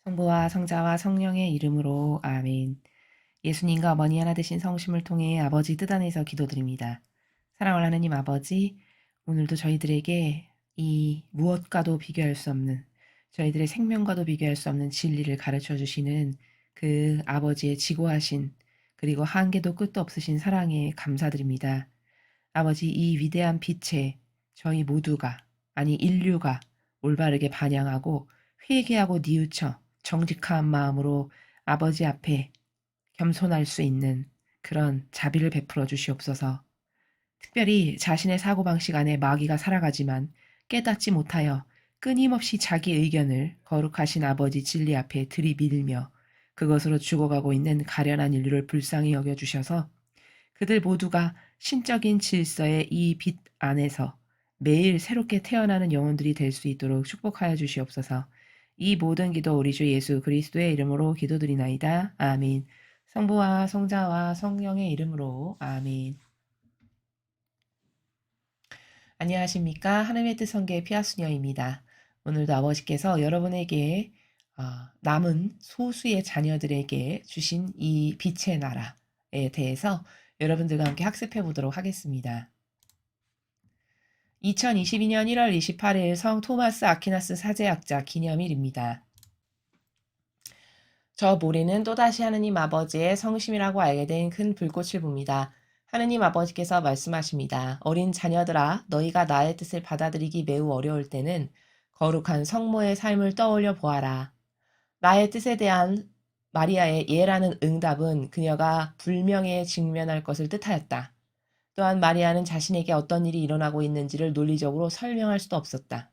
성부와 성자와 성령의 이름으로 아멘. 예수님과 어머니 하나 되신 성심을 통해 아버지 뜻 안에서 기도드립니다. 사랑하는 하느님 아버지, 오늘도 저희들에게 이 무엇과도 비교할 수 없는, 저희들의 생명과도 비교할 수 없는 진리를 가르쳐 주시는 그 아버지의 지고하신 그리고 한계도 끝도 없으신 사랑에 감사드립니다. 아버지, 이 위대한 빛에 저희 모두가, 아니 인류가 올바르게 반영하고 회개하고 뉘우쳐 정직한 마음으로 아버지 앞에 겸손할 수 있는 그런 자비를 베풀어 주시옵소서. 특별히 자신의 사고방식 안에 마귀가 살아가지만 깨닫지 못하여 끊임없이 자기 의견을 거룩하신 아버지 진리 앞에 들이밀며 그것으로 죽어가고 있는 가련한 인류를 불쌍히 여겨주셔서 그들 모두가 신적인 질서의 이 빛 안에서 매일 새롭게 태어나는 영혼들이 될 수 있도록 축복하여 주시옵소서. 이 모든 기도 우리 주 예수 그리스도의 이름으로 기도드리나이다. 아멘. 성부와 성자와 성령의 이름으로 아멘. 안녕하십니까. 하나님의 뜻 성계의 피아수녀입니다. 오늘도 아버지께서 여러분에게 남은 소수의 자녀들에게 주신 이 빛의 나라에 대해서 여러분들과 함께 학습해 보도록 하겠습니다. 2022년 1월 28일 성 토마스 아퀴나스 사제학자 기념일입니다. 저 모래는 또다시 하느님 아버지의 성심이라고 알게 된 큰 불꽃을 봅니다. 하느님 아버지께서 말씀하십니다. 어린 자녀들아, 너희가 나의 뜻을 받아들이기 매우 어려울 때는 거룩한 성모의 삶을 떠올려 보아라. 나의 뜻에 대한 마리아의 예라는 응답은 그녀가 불명예에 직면할 것을 뜻하였다. 또한 마리아는 자신에게 어떤 일이 일어나고 있는지를 논리적으로 설명할 수도 없었다.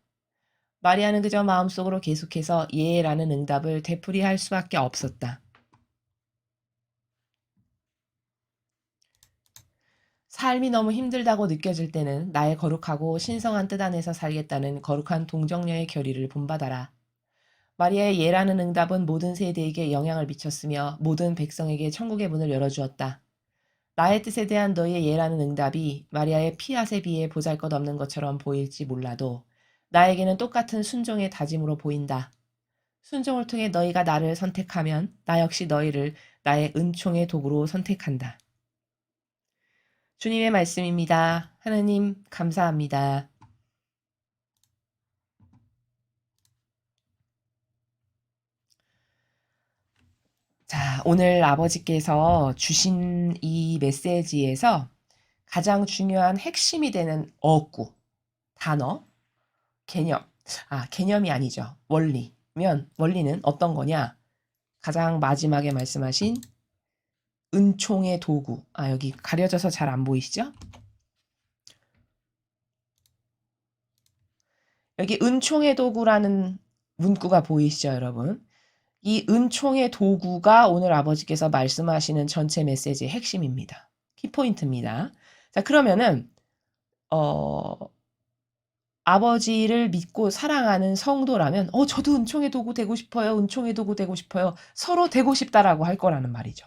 마리아는 그저 마음속으로 계속해서 예라는 응답을 되풀이할 수밖에 없었다. 삶이 너무 힘들다고 느껴질 때는 나의 거룩하고 신성한 뜻 안에서 살겠다는 거룩한 동정녀의 결의를 본받아라. 마리아의 예라는 응답은 모든 세대에게 영향을 미쳤으며 모든 백성에게 천국의 문을 열어주었다. 나의 뜻에 대한 너희의 예라는 응답이 마리아의 피앗에 비해 보잘것없는 것처럼 보일지 몰라도 나에게는 똑같은 순종의 다짐으로 보인다. 순종을 통해 너희가 나를 선택하면 나 역시 너희를 나의 은총의 도구로 선택한다. 주님의 말씀입니다. 하나님 감사합니다. 자, 오늘 아버지께서 주신 이 메시지에서 가장 중요한 핵심이 되는 어구, 단어, 개념. 개념이 아니죠. 원리는 어떤 거냐? 가장 마지막에 말씀하신 은총의 도구. 여기 가려져서 잘 안 보이시죠? 여기 은총의 도구라는 문구가 보이시죠, 여러분? 이 은총의 도구가 오늘 아버지께서 말씀하시는 전체 메시지의 핵심입니다. 키포인트입니다. 자, 그러면은 아버지를 믿고 사랑하는 성도라면 저도 은총의 도구 되고 싶어요. 은총의 도구 되고 싶어요. 서로 되고 싶다라고 할 거라는 말이죠.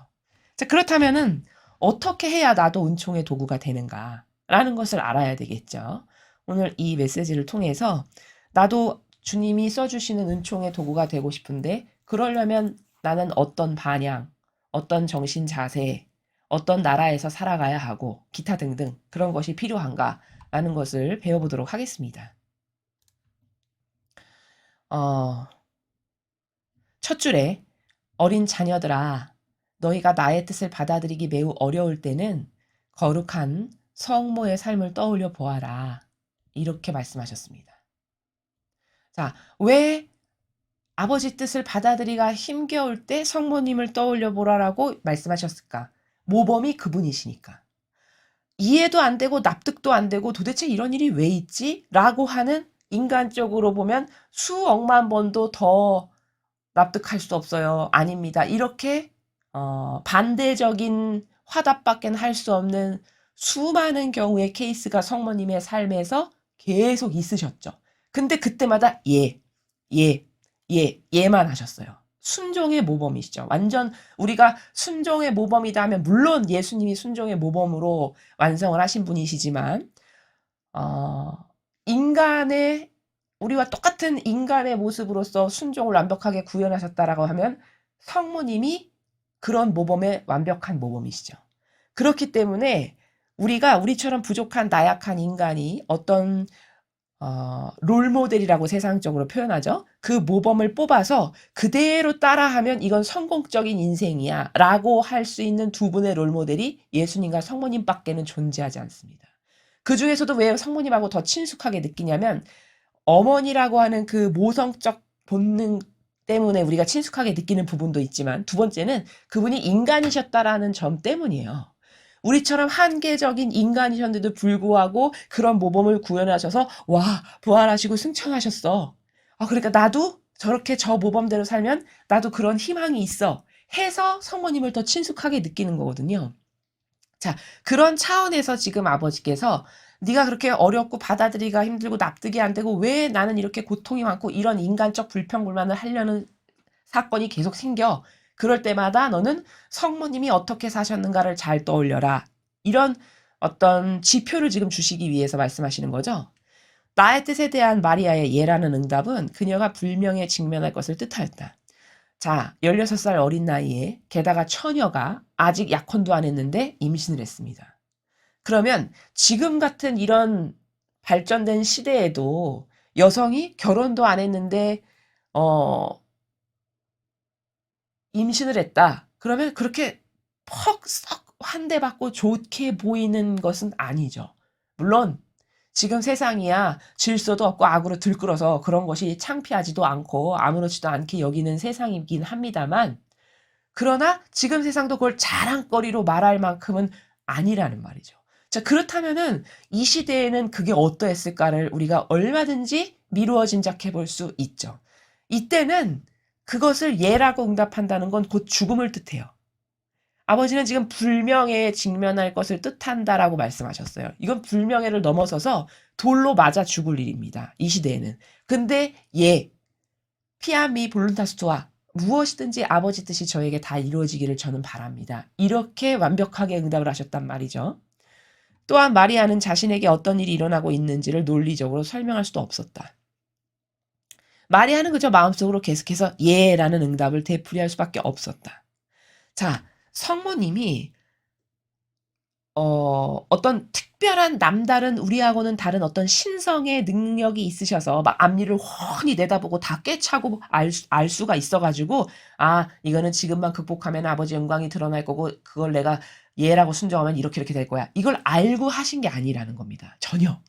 자, 그렇다면은 어떻게 해야 나도 은총의 도구가 되는가라는 것을 알아야 되겠죠. 오늘 이 메시지를 통해서 나도 주님이 써주시는 은총의 도구가 되고 싶은데 그러려면 나는 어떤 반향, 어떤 정신 자세, 어떤 나라에서 살아가야 하고 기타 등등 그런 것이 필요한가라는 것을 배워보도록 하겠습니다. 첫 줄에 어린 자녀들아 너희가 나의 뜻을 받아들이기 매우 어려울 때는 거룩한 성모의 삶을 떠올려 보아라. 이렇게 말씀하셨습니다. 자, 왜 아버지 뜻을 받아들이기가 힘겨울 때 성모님을 떠올려 보라라고 말씀하셨을까? 모범이 그분이시니까. 이해도 안 되고 납득도 안 되고 도대체 이런 일이 왜 있지? 라고 하는 인간적으로 보면 수억만 번도 더 납득할 수 없어요. 아닙니다. 이렇게 반대적인 화답밖에 할 수 없는 수많은 경우의 케이스가 성모님의 삶에서 계속 있으셨죠. 근데 그때마다 예만 하셨어요. 순종의 모범이시죠. 완전 우리가 순종의 모범이다 하면 물론 예수님이 순종의 모범으로 완성을 하신 분이시지만 인간의 우리와 똑같은 인간의 모습으로서 순종을 완벽하게 구현하셨다라고 하면 성모님이 그런 모범의 완벽한 모범이시죠. 그렇기 때문에 우리가 우리처럼 부족한 나약한 인간이 어떤 롤모델이라고 세상적으로 표현하죠. 그 모범을 뽑아서 그대로 따라하면 이건 성공적인 인생이야 라고 할 수 있는 두 분의 롤모델이 예수님과 성모님밖에는 존재하지 않습니다. 그 중에서도 왜 성모님하고 더 친숙하게 느끼냐면 어머니라고 하는 그 모성적 본능 때문에 우리가 친숙하게 느끼는 부분도 있지만 두 번째는 그분이 인간이셨다라는 점 때문이에요. 우리처럼 한계적인 인간이셨는데도 불구하고 그런 모범을 구현하셔서 와 부활하시고 승천하셨어. 그러니까 나도 저렇게 저 모범대로 살면 나도 그런 희망이 있어 해서 성모님을 더 친숙하게 느끼는 거거든요. 자, 그런 차원에서 지금 아버지께서 네가 그렇게 어렵고 받아들이기가 힘들고 납득이 안 되고 왜 나는 이렇게 고통이 많고 이런 인간적 불평불만을 하려는 사건이 계속 생겨. 그럴 때마다 너는 성모님이 어떻게 사셨는가를 잘 떠올려라. 이런 어떤 지표를 지금 주시기 위해서 말씀하시는 거죠. 나의 뜻에 대한 마리아의 예라는 응답은 그녀가 불명에 직면할 것을 뜻하였다. 자, 16살 어린 나이에 게다가 처녀가 아직 약혼도 안 했는데 임신을 했습니다. 그러면 지금 같은 이런 발전된 시대에도 여성이 결혼도 안 했는데 임신을 했다. 그러면 그렇게 퍽썩 환대받고 좋게 보이는 것은 아니죠. 물론 지금 세상이야 질서도 없고 악으로 들끓어서 그런 것이 창피하지도 않고 아무렇지도 않게 여기는 세상이긴 합니다만 그러나 지금 세상도 그걸 자랑거리로 말할 만큼은 아니라는 말이죠. 자, 그렇다면은 이 시대에는 그게 어떠했을까를 우리가 얼마든지 미루어 짐작해 볼 수 있죠. 이때는 그것을 예라고 응답한다는 건 곧 죽음을 뜻해요. 아버지는 지금 불명예에 직면할 것을 뜻한다라고 말씀하셨어요. 이건 불명예를 넘어서서 돌로 맞아 죽을 일입니다. 이 시대에는. 근데 피아미 볼룬타스투아 무엇이든지 아버지 뜻이 저에게 다 이루어지기를 저는 바랍니다. 이렇게 완벽하게 응답을 하셨단 말이죠. 또한 마리아는 자신에게 어떤 일이 일어나고 있는지를 논리적으로 설명할 수도 없었다. 마리아는 그저 마음속으로 계속해서 예라는 응답을 되풀이할 수밖에 없었다. 자, 성모님이 어떤 특별한 남다른 우리하고는 다른 어떤 신성의 능력이 있으셔서 막 앞니를 훤히 내다보고 다 꿰차고 알 수가 있어가지고 이거는 지금만 극복하면 아버지 영광이 드러날 거고 그걸 내가 얘라고 순종하면 이렇게 될 거야. 이걸 알고 하신 게 아니라는 겁니다. 전혀.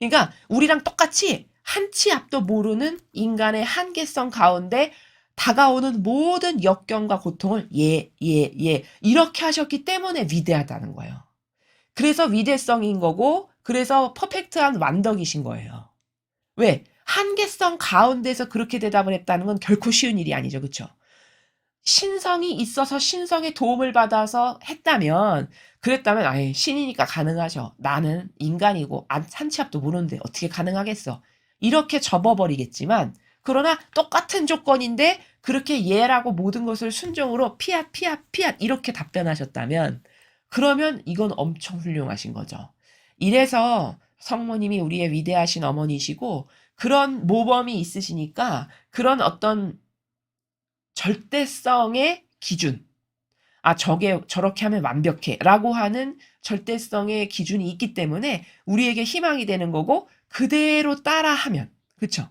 그러니까 우리랑 똑같이 한 치 앞도 모르는 인간의 한계성 가운데 다가오는 모든 역경과 고통을 이렇게 하셨기 때문에 위대하다는 거예요. 그래서 위대성인 거고 그래서 퍼펙트한 완덕이신 거예요. 왜? 한계성 가운데서 그렇게 대답을 했다는 건 결코 쉬운 일이 아니죠. 그렇죠? 신성이 있어서 신성의 도움을 받아서 했다면 그랬다면 신이니까 가능하죠. 나는 인간이고 한치 앞도 모르는데 어떻게 가능하겠어. 이렇게 접어버리겠지만 그러나 똑같은 조건인데 그렇게 예라고 모든 것을 순종으로 피앗 이렇게 답변하셨다면 그러면 이건 엄청 훌륭하신 거죠. 이래서 성모님이 우리의 위대하신 어머니시고 그런 모범이 있으시니까 그런 어떤 절대성의 기준, 저렇게 하면 완벽해 라고 하는 절대성의 기준이 있기 때문에 우리에게 희망이 되는 거고 그대로 따라하면, 그쵸?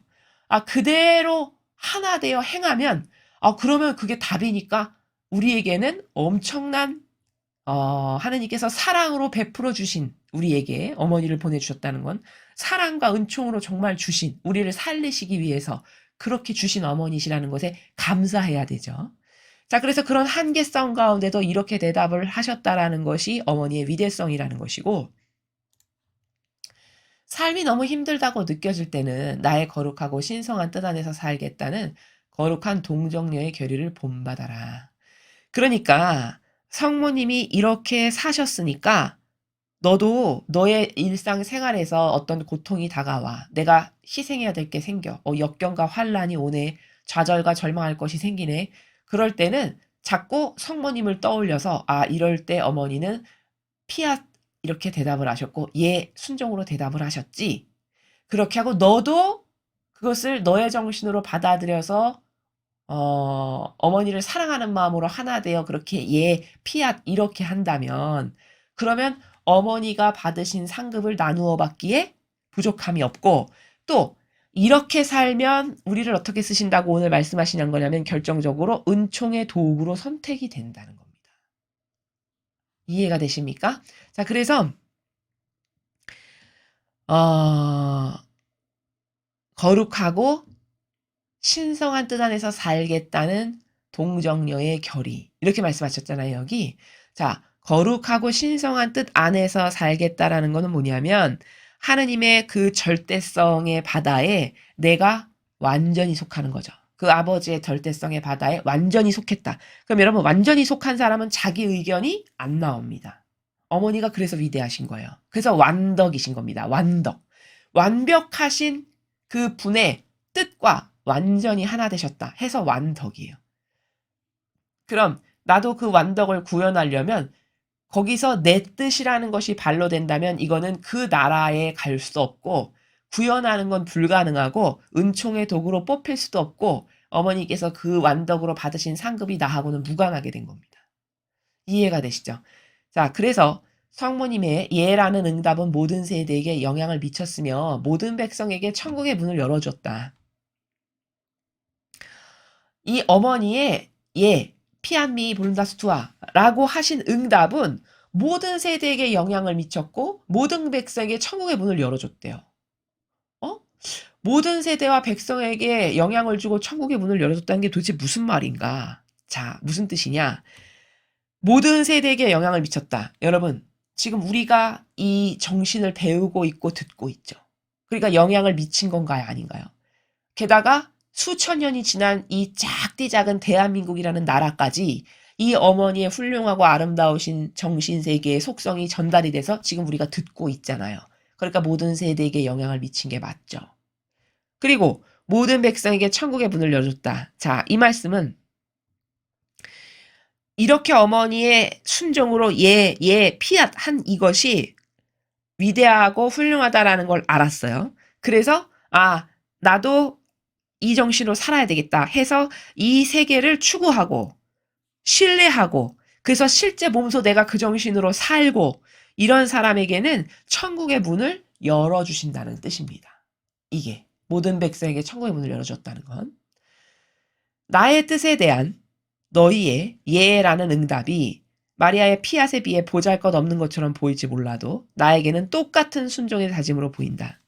그대로 하나 되어 행하면 그러면 그게 답이니까 우리에게는 엄청난 하느님께서 사랑으로 베풀어 주신 우리에게 어머니를 보내주셨다는 건 사랑과 은총으로 정말 주신 우리를 살리시기 위해서 그렇게 주신 어머니시라는 것에 감사해야 되죠. 자, 그래서 그런 한계성 가운데도 이렇게 대답을 하셨다라는 것이 어머니의 위대성이라는 것이고 삶이 너무 힘들다고 느껴질 때는 나의 거룩하고 신성한 뜻 안에서 살겠다는 거룩한 동정녀의 결의를 본받아라. 그러니까 성모님이 이렇게 사셨으니까 너도 너의 일상생활에서 어떤 고통이 다가와. 내가 희생해야 될 게 생겨. 역경과 환란이 오네. 좌절과 절망할 것이 생기네. 그럴 때는 자꾸 성모님을 떠올려서 이럴 때 어머니는 피앗 이렇게 대답을 하셨고 순종으로 대답을 하셨지. 그렇게 하고 너도 그것을 너의 정신으로 받아들여서 어머니를 사랑하는 마음으로 하나 되어 그렇게 예, 피앗 이렇게 한다면 그러면 어머니가 받으신 상급을 나누어 받기에 부족함이 없고 또 이렇게 살면 우리를 어떻게 쓰신다고 오늘 말씀하시는 거냐면 결정적으로 은총의 도구로 선택이 된다는 겁니다. 이해가 되십니까? 자, 그래서 거룩하고 신성한 뜻 안에서 살겠다는 동정녀의 결의. 이렇게 말씀하셨잖아요, 여기. 자, 거룩하고 신성한 뜻 안에서 살겠다라는 거는 뭐냐면 하느님의 그 절대성의 바다에 내가 완전히 속하는 거죠. 그 아버지의 절대성의 바다에 완전히 속했다. 그럼 여러분 완전히 속한 사람은 자기 의견이 안 나옵니다. 어머니가 그래서 위대하신 거예요. 그래서 완덕이신 겁니다. 완덕. 완벽하신 그 분의 뜻과 완전히 하나 되셨다 해서 완덕이에요. 그럼 나도 그 완덕을 구현하려면 거기서 내 뜻이라는 것이 발로된다면 이거는 그 나라에 갈 수 없고 구현하는 건 불가능하고 은총의 도구로 뽑힐 수도 없고 어머니께서 그 완덕으로 받으신 상급이 나하고는 무관하게 된 겁니다. 이해가 되시죠? 자, 그래서 성모님의 예라는 응답은 모든 세대에게 영향을 미쳤으며 모든 백성에게 천국의 문을 열어줬다. 이 어머니의 예, 피안미 볼다스투아라고 하신 응답은 모든 세대에게 영향을 미쳤고 모든 백성에게 천국의 문을 열어줬대요. 모든 세대와 백성에게 영향을 주고 천국의 문을 열어줬다는 게 도대체 무슨 말인가? 자, 무슨 뜻이냐? 모든 세대에게 영향을 미쳤다. 여러분, 지금 우리가 이 정신을 배우고 있고 듣고 있죠. 그러니까 영향을 미친 건가요? 아닌가요? 게다가 수천 년이 지난 이 작디 작은 대한민국이라는 나라까지 이 어머니의 훌륭하고 아름다우신 정신세계의 속성이 전달이 돼서 지금 우리가 듣고 있잖아요. 그러니까 모든 세대에게 영향을 미친 게 맞죠. 그리고 모든 백성에게 천국의 문을 열어줬다. 자, 이 말씀은 이렇게 어머니의 순종으로 예, 피앗 한 이것이 위대하고 훌륭하다라는 걸 알았어요. 그래서 나도 이 정신으로 살아야 되겠다 해서 이 세계를 추구하고 신뢰하고 그래서 실제 몸소 내가 그 정신으로 살고 이런 사람에게는 천국의 문을 열어주신다는 뜻입니다. 이게 모든 백성에게 천국의 문을 열어줬다는 건 나의 뜻에 대한 너희의 예라는 응답이 마리아의 피앗에 비해 보잘것없는 것처럼 보일지 몰라도 나에게는 똑같은 순종의 다짐으로 보인다.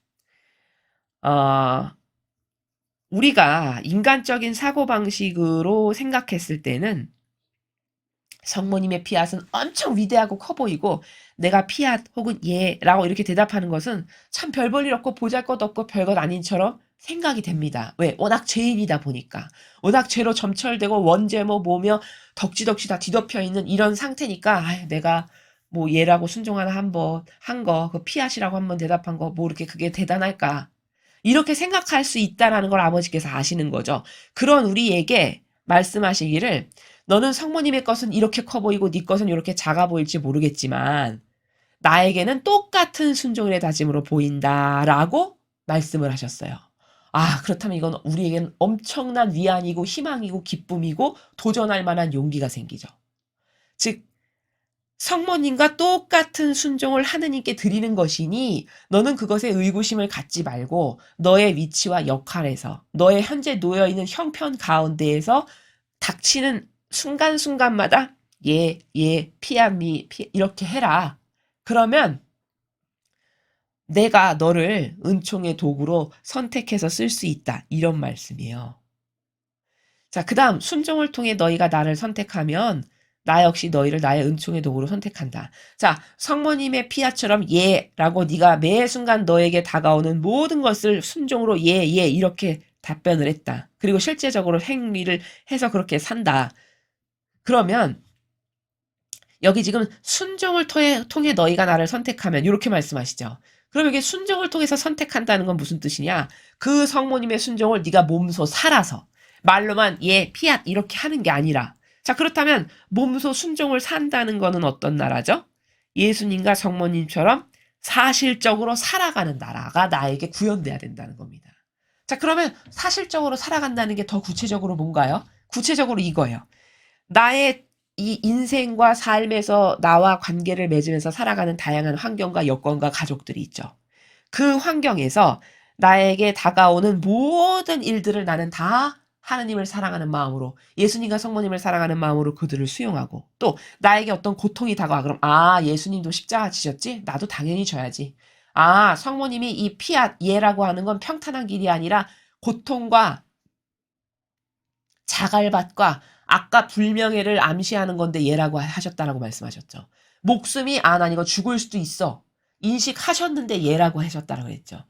우리가 인간적인 사고방식으로 생각했을 때는 성모님의 피앗은 엄청 위대하고 커 보이고 내가 피앗 혹은 예라고 이렇게 대답하는 것은 참 별 볼 일 없고 보잘것없고 별것 아닌처럼 생각이 됩니다. 왜? 워낙 죄인이다 보니까. 워낙 죄로 점철되고 원죄모 뭐며 덕지덕지 다 뒤덮여 있는 이런 상태니까 내가 뭐 예라고 순종 하나 한번 한 거, 그 피앗이라고 한번 대답한 거 뭐 이렇게 그게 대단할까? 이렇게 생각할 수 있다라는 걸 아버지께서 아시는 거죠. 그런 우리에게 말씀하시기를 너는 성모님의 것은 이렇게 커 보이고 네 것은 이렇게 작아 보일지 모르겠지만 나에게는 똑같은 순종의 다짐으로 보인다라고 말씀을 하셨어요. 그렇다면 이건 우리에게는 엄청난 위안이고 희망이고 기쁨이고 도전할 만한 용기가 생기죠. 즉 성모님과 똑같은 순종을 하느님께 드리는 것이니 너는 그것에 의구심을 갖지 말고 너의 위치와 역할에서 너의 현재 놓여있는 형편 가운데에서 닥치는 순간순간마다 피아미 이렇게 해라. 그러면 내가 너를 은총의 도구로 선택해서 쓸 수 있다. 이런 말씀이에요. 자, 그 다음 순종을 통해 너희가 나를 선택하면 나 역시 너희를 나의 은총의 도구로 선택한다. 자, 성모님의 피아처럼 예라고 네가 매 순간 너에게 다가오는 모든 것을 순종으로 예 이렇게 답변을 했다. 그리고 실제적으로 행위를 해서 그렇게 산다. 그러면 여기 지금 순종을 통해 너희가 나를 선택하면 이렇게 말씀하시죠. 그럼 이게 순종을 통해서 선택한다는 건 무슨 뜻이냐? 그 성모님의 순종을 네가 몸소 살아서 말로만 피앗 이렇게 하는 게 아니라 자, 그렇다면 몸소 순종을 산다는 거는 어떤 나라죠? 예수님과 성모님처럼 사실적으로 살아가는 나라가 나에게 구현돼야 된다는 겁니다. 자, 그러면 사실적으로 살아간다는 게 더 구체적으로 뭔가요? 구체적으로 이거예요. 나의 이 인생과 삶에서 나와 관계를 맺으면서 살아가는 다양한 환경과 여건과 가족들이 있죠. 그 환경에서 나에게 다가오는 모든 일들을 나는 다 하느님을 사랑하는 마음으로, 예수님과 성모님을 사랑하는 마음으로 그들을 수용하고, 또 나에게 어떤 고통이 다가와. 그럼 예수님도 십자가 지셨지? 나도 당연히 져야지. 성모님이 이 피앗 예라고 하는 건 평탄한 길이 아니라 고통과 자갈밭과 아까 불명예를 암시하는 건데 예라고 하셨다라고 말씀하셨죠. 목숨이 난 이거 죽을 수도 있어. 인식하셨는데 예라고 하셨다라고 했죠.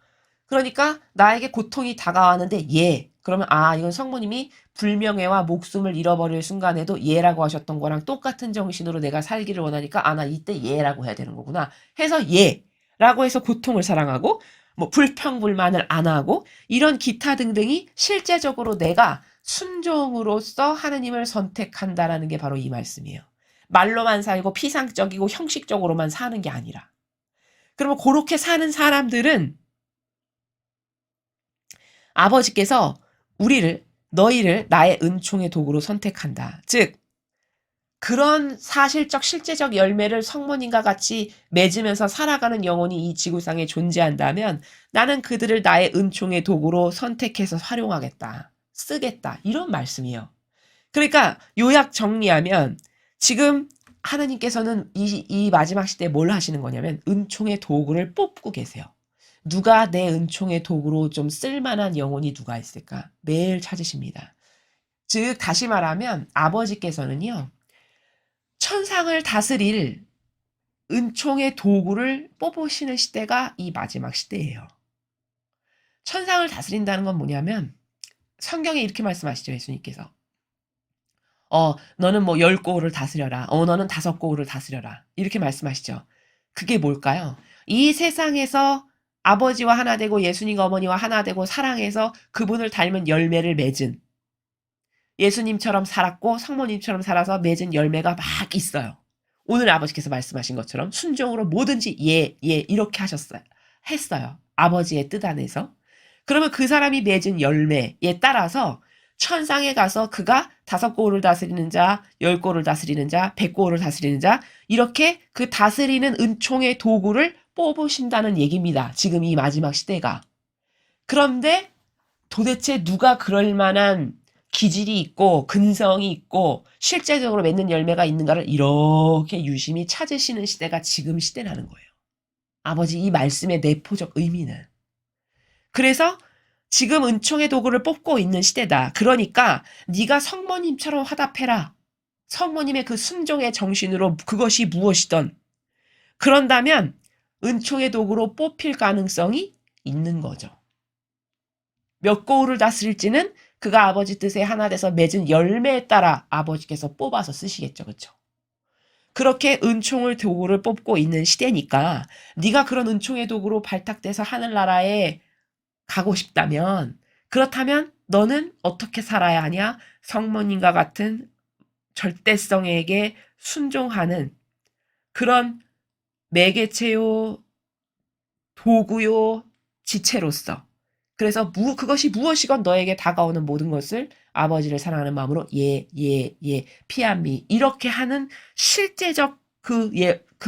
그러니까 나에게 고통이 다가왔는데 예. 그러면 이건 성모님이 불명예와 목숨을 잃어버릴 순간에도 예라고 하셨던 거랑 똑같은 정신으로 내가 살기를 원하니까 나 이때 예라고 해야 되는 거구나. 해서 예라고 해서 고통을 사랑하고 뭐 불평불만을 안 하고 이런 기타 등등이 실제적으로 내가 순종으로서 하느님을 선택한다라는 게 바로 이 말씀이에요. 말로만 살고 피상적이고 형식적으로만 사는 게 아니라. 그러면 그렇게 사는 사람들은 아버지께서 너희를 나의 은총의 도구로 선택한다. 즉, 그런 사실적 실제적 열매를 성모님과 같이 맺으면서 살아가는 영혼이 이 지구상에 존재한다면 나는 그들을 나의 은총의 도구로 선택해서 활용하겠다. 쓰겠다. 이런 말씀이에요. 그러니까 요약 정리하면 지금 하나님께서는 이 마지막 시대에 뭘 하시는 거냐면 은총의 도구를 뽑고 계세요. 누가 내 은총의 도구로 좀 쓸만한 영혼이 누가 있을까? 매일 찾으십니다. 즉 다시 말하면 아버지께서는요. 천상을 다스릴 은총의 도구를 뽑으시는 시대가 이 마지막 시대예요. 천상을 다스린다는 건 뭐냐면 성경에 이렇게 말씀하시죠. 예수님께서. 너는 뭐 10고을을 다스려라. 너는 5고을을 다스려라. 이렇게 말씀하시죠. 그게 뭘까요? 이 세상에서 아버지와 하나 되고 예수님과 어머니와 하나 되고 사랑해서 그분을 닮은 열매를 맺은 예수님처럼 살았고 성모님처럼 살아서 맺은 열매가 막 있어요. 오늘 아버지께서 말씀하신 것처럼 순종으로 뭐든지 예 이렇게 하셨어요. 했어요. 아버지의 뜻 안에서. 그러면 그 사람이 맺은 열매에 따라서 천상에 가서 그가 5고을을 다스리는 자, 10고을을 다스리는 자, 100고을을 다스리는 자 이렇게 그 다스리는 은총의 도구를 뽑으신다는 얘기입니다. 지금 이 마지막 시대가. 그런데 도대체 누가 그럴 만한 기질이 있고 근성이 있고 실제적으로 맺는 열매가 있는가를 이렇게 유심히 찾으시는 시대가 지금 시대라는 거예요. 아버지 이 말씀의 내포적 의미는. 그래서 지금 은총의 도구를 뽑고 있는 시대다. 그러니까 네가 성모님처럼 화답해라. 성모님의 그 순종의 정신으로 그것이 무엇이든 그런다면 은총의 도구로 뽑힐 가능성이 있는 거죠. 몇 고을을 다스릴지는 그가 아버지 뜻에 하나 돼서 맺은 열매에 따라 아버지께서 뽑아서 쓰시겠죠. 그렇죠? 그렇게 은총의 도구를 뽑고 있는 시대니까 네가 그런 은총의 도구로 발탁돼서 하늘나라에 가고 싶다면 그렇다면 너는 어떻게 살아야 하냐? 성모님과 같은 절대성에게 순종하는 그런 매개체요, 도구요, 지체로서 그래서 그것이 무엇이건 너에게 다가오는 모든 것을 아버지를 사랑하는 마음으로 피함미 이렇게 하는 실제적 그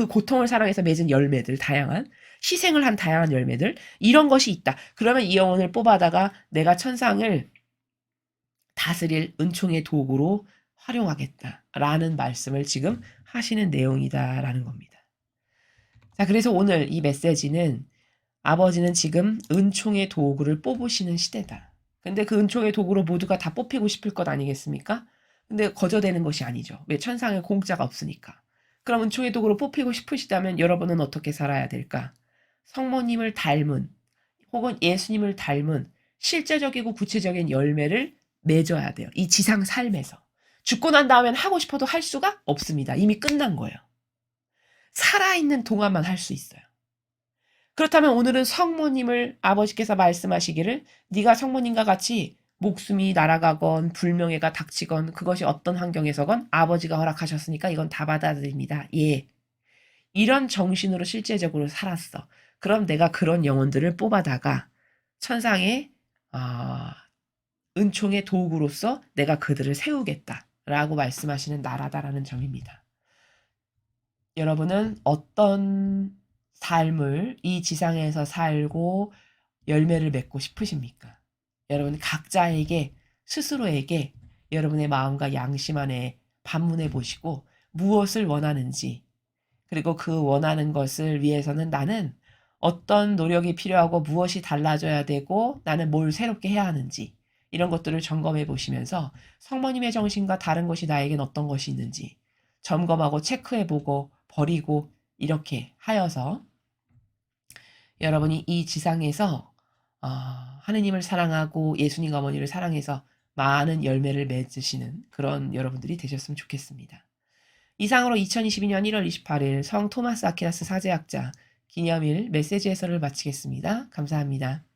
고통을 사랑해서 맺은 열매들 다양한 희생을 한 다양한 열매들 이런 것이 있다. 그러면 이 영혼을 뽑아다가 내가 천상을 다스릴 은총의 도구로 활용하겠다라는 말씀을 지금 하시는 내용이다라는 겁니다. 자, 그래서 오늘 이 메시지는 아버지는 지금 은총의 도구를 뽑으시는 시대다. 근데 그 은총의 도구로 모두가 다 뽑히고 싶을 것 아니겠습니까? 근데 거저되는 것이 아니죠. 왜? 천상에 공짜가 없으니까. 그럼 은총의 도구로 뽑히고 싶으시다면 여러분은 어떻게 살아야 될까? 성모님을 닮은 혹은 예수님을 닮은 실제적이고 구체적인 열매를 맺어야 돼요. 이 지상 삶에서. 죽고 난 다음엔 하고 싶어도 할 수가 없습니다. 이미 끝난 거예요. 살아있는 동안만 할 수 있어요. 그렇다면 오늘은 성모님을 아버지께서 말씀하시기를 네가 성모님과 같이 목숨이 날아가건 불명예가 닥치건 그것이 어떤 환경에서건 아버지가 허락하셨으니까 이건 다 받아들입니다. 예. 이런 정신으로 실제적으로 살았어. 그럼 내가 그런 영혼들을 뽑아다가 천상에 아, 은총의 도구로서 내가 그들을 세우겠다라고 말씀하시는 나라다라는 점입니다. 여러분은 어떤 삶을 이 지상에서 살고 열매를 맺고 싶으십니까? 여러분 각자에게 스스로에게 여러분의 마음과 양심 안에 반문해 보시고 무엇을 원하는지, 그리고 그 원하는 것을 위해서는 나는 어떤 노력이 필요하고 무엇이 달라져야 되고 나는 뭘 새롭게 해야 하는지, 이런 것들을 점검해 보시면서 성모님의 정신과 다른 것이 나에겐 어떤 것이 있는지 점검하고 체크해 보고 버리고, 이렇게 하여서 여러분이 이 지상에서 하느님을 사랑하고 예수님과 어머니를 사랑해서 많은 열매를 맺으시는 그런 여러분들이 되셨으면 좋겠습니다. 이상으로 2022년 1월 28일 성 토마스 아퀴나스 사제학자 기념일 메시지 해설을 마치겠습니다. 감사합니다.